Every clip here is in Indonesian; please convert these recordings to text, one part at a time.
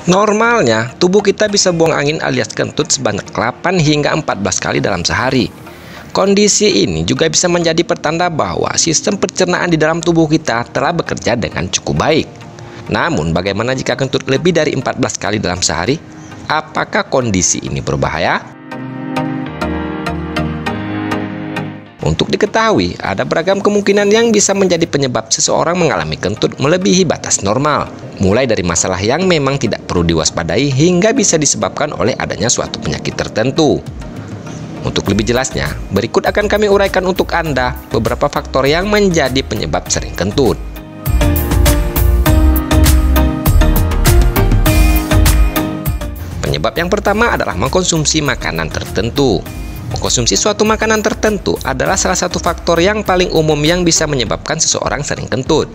Normalnya, tubuh kita bisa buang angin alias kentut sebanyak 8 hingga 14 kali dalam sehari. Kondisi ini juga bisa menjadi pertanda bahwa sistem pencernaan di dalam tubuh kita telah bekerja dengan cukup baik. Namun, bagaimana jika kentut lebih dari 14 kali dalam sehari? Apakah kondisi ini berbahaya? Untuk diketahui, ada beragam kemungkinan yang bisa menjadi penyebab seseorang mengalami kentut melebihi batas normal. Mulai dari masalah yang memang tidak perlu diwaspadai hingga bisa disebabkan oleh adanya suatu penyakit tertentu. Untuk lebih jelasnya, berikut akan kami uraikan untuk Anda beberapa faktor yang menjadi penyebab sering kentut. Penyebab yang pertama adalah mengkonsumsi makanan tertentu. Mengkonsumsi suatu makanan tertentu adalah salah satu faktor yang paling umum yang bisa menyebabkan seseorang sering kentut.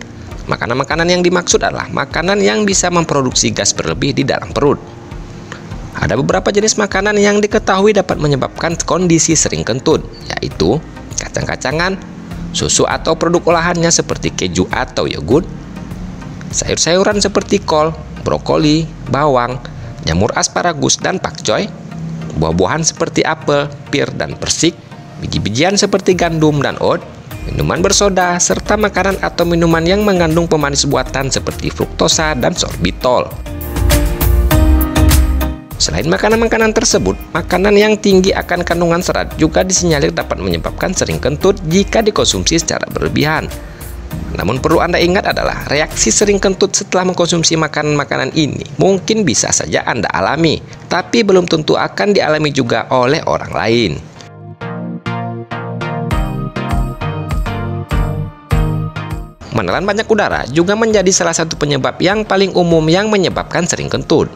Makanan-makanan yang dimaksud adalah makanan yang bisa memproduksi gas berlebih di dalam perut. Ada beberapa jenis makanan yang diketahui dapat menyebabkan kondisi sering kentut, yaitu kacang-kacangan, susu atau produk olahannya seperti keju atau yogurt, sayur-sayuran seperti kol, brokoli, bawang, jamur asparagus dan pakcoy, buah-buahan seperti apel, pir, dan persik, biji-bijian seperti gandum dan oat, minuman bersoda, serta makanan atau minuman yang mengandung pemanis buatan seperti fruktosa dan sorbitol. Selain makanan-makanan tersebut, makanan yang tinggi akan kandungan serat juga disinyalir dapat menyebabkan sering kentut jika dikonsumsi secara berlebihan. Namun perlu Anda ingat adalah reaksi sering kentut setelah mengkonsumsi makanan-makanan ini mungkin bisa saja Anda alami, tapi belum tentu akan dialami juga oleh orang lain. Menelan banyak udara juga menjadi salah satu penyebab yang paling umum yang menyebabkan sering kentut.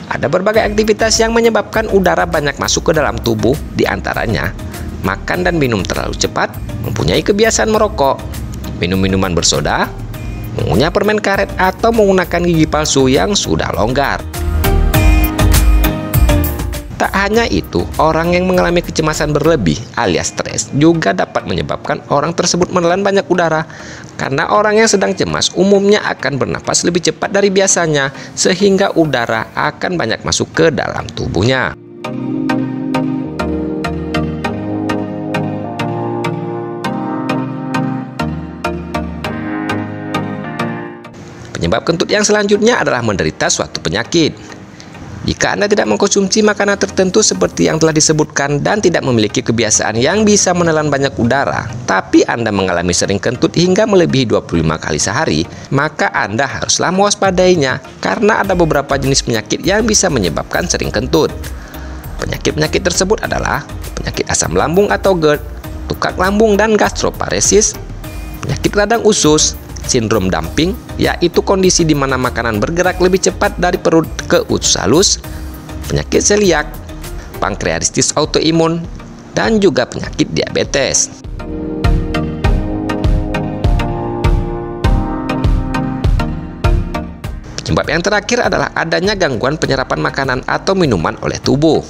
Ada berbagai aktivitas yang menyebabkan udara banyak masuk ke dalam tubuh, diantaranya makan dan minum terlalu cepat, mempunyai kebiasaan merokok, minum minuman bersoda, mengunyah permen karet, atau menggunakan gigi palsu yang sudah longgar. Tak hanya itu, orang yang mengalami kecemasan berlebih alias stres juga dapat menyebabkan orang tersebut menelan banyak udara, karena orang yang sedang cemas umumnya akan bernapas lebih cepat dari biasanya, sehingga udara akan banyak masuk ke dalam tubuhnya. Penyebab kentut yang selanjutnya adalah menderita suatu penyakit. Jika Anda tidak mengkonsumsi makanan tertentu seperti yang telah disebutkan dan tidak memiliki kebiasaan yang bisa menelan banyak udara, tapi Anda mengalami sering kentut hingga melebihi 25 kali sehari, maka Anda haruslah mewaspadainya karena ada beberapa jenis penyakit yang bisa menyebabkan sering kentut. Penyakit-penyakit tersebut adalah penyakit asam lambung atau GERD, tukak lambung dan gastroparesis, penyakit radang usus, sindrom dumping, yaitu kondisi di mana makanan bergerak lebih cepat dari perut ke usus halus, penyakit seliak, pankreatitis autoimun, dan juga penyakit diabetes. Penyebab yang terakhir adalah adanya gangguan penyerapan makanan atau minuman oleh tubuh.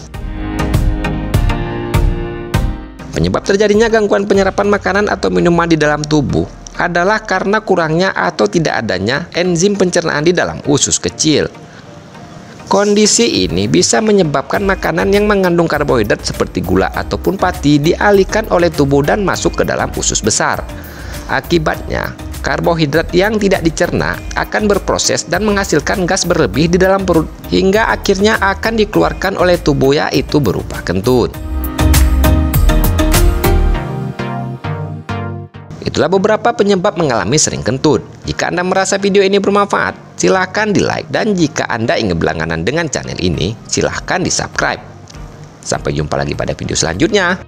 Penyebab terjadinya gangguan penyerapan makanan atau minuman di dalam tubuh adalah karena kurangnya atau tidak adanya enzim pencernaan di dalam usus kecil. Kondisi ini bisa menyebabkan makanan yang mengandung karbohidrat seperti gula ataupun pati dialihkan oleh tubuh dan masuk ke dalam usus besar. Akibatnya, karbohidrat yang tidak dicerna akan berproses dan menghasilkan gas berlebih di dalam perut hingga akhirnya akan dikeluarkan oleh tubuh, yaitu berupa kentut. Itulah beberapa penyebab mengalami sering kentut. Jika Anda merasa video ini bermanfaat, silahkan di-like, dan jika Anda ingin berlangganan dengan channel ini, silahkan di-subscribe. Sampai jumpa lagi pada video selanjutnya.